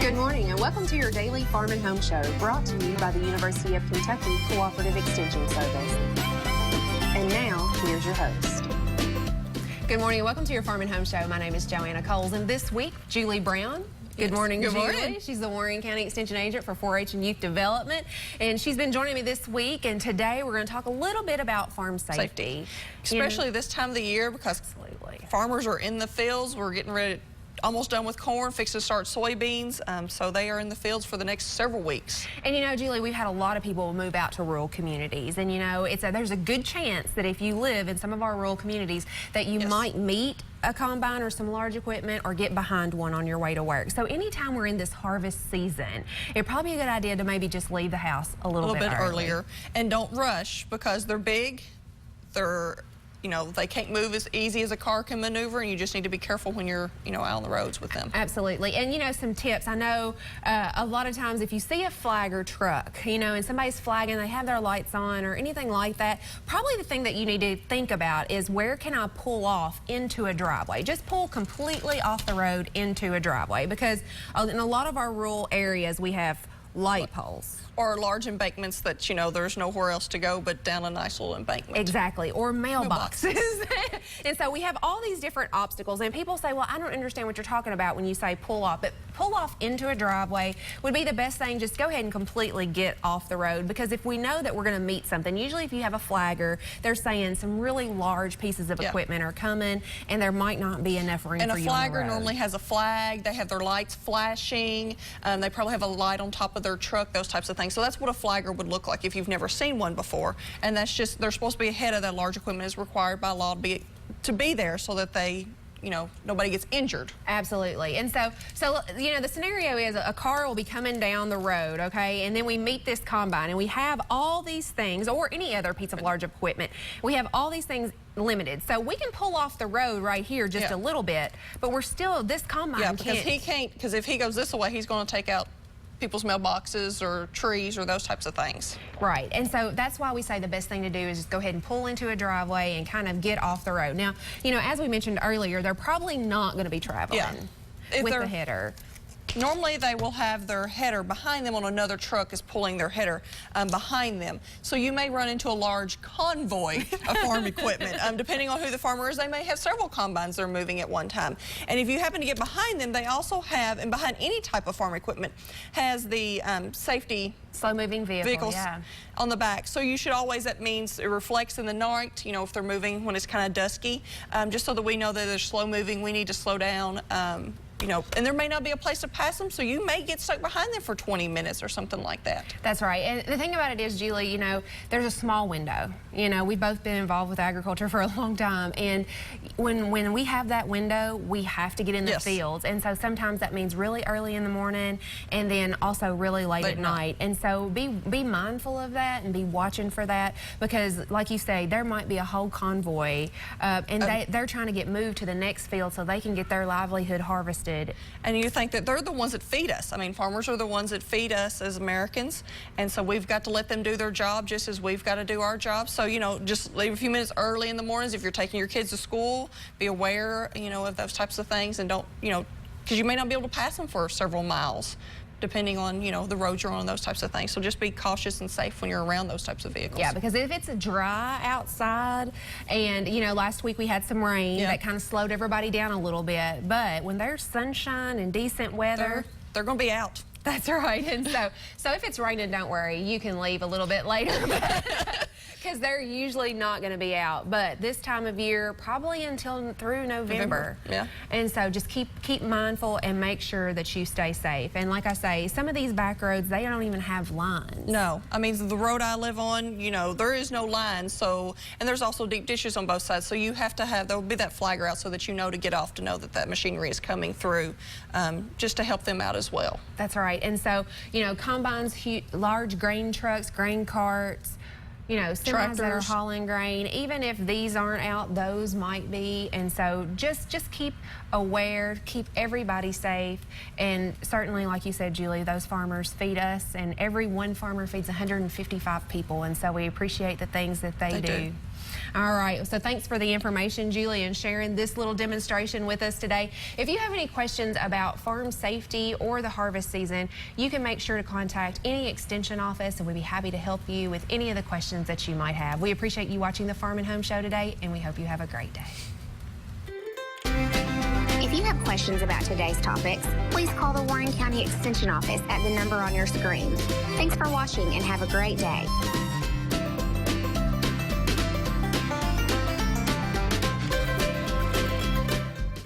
Good morning and welcome to your daily Farm and Home Show, brought to you by the University of Kentucky Cooperative Extension Service. And now, here's your host. Good morning and welcome to your Farm and Home Show. My name is Joanna Coles, and this week, Julie Brown. Good morning, Good Julie. morning. She's the Warren County Extension Agent for 4-H and Youth Development, and she's been joining me this week, and today we're going to talk a little bit about farm safety. Especially this time of the year, because farmers are in the fields. We're getting ready, almost done with corn, fixing to start soybeans, so they are in the fields for the next several weeks. And you know, Julie, we've had a lot of people move out to rural communities, and you know, there's a good chance that if you live in some of our rural communities that you might meet a combine or some large equipment or get behind one on your way to work. So anytime we're in this harvest season, it'd probably be a good idea to maybe just leave the house a little bit earlier. And don't rush, because they're big, they can't move as easy as a car can maneuver, and you just need to be careful when you're, out on the roads with them. Absolutely. And, some tips. I know a lot of times if you see a flagger truck, and somebody's flagging, they have their lights on or anything like that, probably the thing that you need to think about is, where can I pull off into a driveway? Just pull completely off the road into a driveway, because in a lot of our rural areas, we have light poles. Or large embankments that, there's nowhere else to go but down a nice little embankment. Exactly, or mailboxes. And so we have all these different obstacles, and people say, well, I don't understand what you're talking about when you say pull off, but pull off into a driveway would be the best thing. Just go ahead and completely get off the road, because if we know that we're going to meet something, usually if you have a flagger, they're saying some really large pieces of equipment are coming, and there might not be enough room for you on the road. And a flagger normally has a flag, they have their lights flashing, they probably have a light on top of their truck, those types of things. So that's what a flagger would look like if you've never seen one before. And that's just, they're supposed to be ahead of that. Large equipment is required by law to be there so that they, nobody gets injured. Absolutely. And so the scenario is a car will be coming down the road, okay, and then we meet this combine, and we have all these things, or any other piece of large equipment, we have all these things limited. So we can pull off the road right here just a little bit, but we're still, this combine because if he goes this way, he's going to take out people's mailboxes or trees or those types of things. Right, and so that's why we say the best thing to do is just go ahead and pull into a driveway and kind of get off the road. Now, as we mentioned earlier, they're probably not going to be traveling with the header. Normally they will have their header behind them on another truck is pulling their header behind them. So you may run into a large convoy of farm equipment. Depending on who the farmer is, they may have several combines they're moving at one time. And if you happen to get behind them, they also have, and behind any type of farm equipment, has the safety slow-moving vehicles on the back. So you should always, that means it reflects in the night, if they're moving when it's kind of dusky, just so that we know that they're slow-moving, we need to slow down. And there may not be a place to pass them, so you may get stuck behind them for 20 minutes or something like that. That's right. And the thing about it is, Julie, there's a small window. We've both been involved with agriculture for a long time, and when we have that window, we have to get in the fields. And so sometimes that means really early in the morning, and then also really late at night. And so be mindful of that and be watching for that, because like you say, there might be a whole convoy, and they're trying to get moved to the next field so they can get their livelihood harvested. And you think that they're the ones that feed us. I mean, farmers are the ones that feed us as Americans, and so we've got to let them do their job just as we've got to do our job. So, just leave a few minutes early in the mornings. If you're taking your kids to school, be aware, of those types of things, and don't, because you may not be able to pass them for several miles, depending on, the roads you're on and those types of things. So just be cautious and safe when you're around those types of vehicles. Yeah, because if it's dry outside, and, last week we had some rain that kind of slowed everybody down a little bit, but when there's sunshine and decent weather, they're going to be out. That's right. And so if it's raining, don't worry, you can leave a little bit later, because they're usually not going to be out. But this time of year, probably until through November. Yeah. And so just keep mindful and make sure that you stay safe. And like I say, some of these back roads, they don't even have lines. No, I mean, the road I live on, there is no line. So, and there's also deep ditches on both sides. So you have to have, there'll be that flagger out so that to get off, to know that machinery is coming through, just to help them out as well. That's right. And so, combines, large grain trucks, grain carts, semis that are hauling grain, even if these aren't out, those might be. And so just keep aware, keep everybody safe. And certainly, like you said, Julie, those farmers feed us, and every one farmer feeds 155 people. And so we appreciate the things that they do. All right, so thanks for the information, Julie, and sharing this little demonstration with us today. If you have any questions about farm safety or the harvest season, you can make sure to contact any extension office, and we'd be happy to help you with any of the questions that you might have. We appreciate you watching the Farm and Home Show today, and we hope you have a great day. If you have questions about today's topics, please call the Warren County Extension Office at the number on your screen. Thanks for watching and have a great day.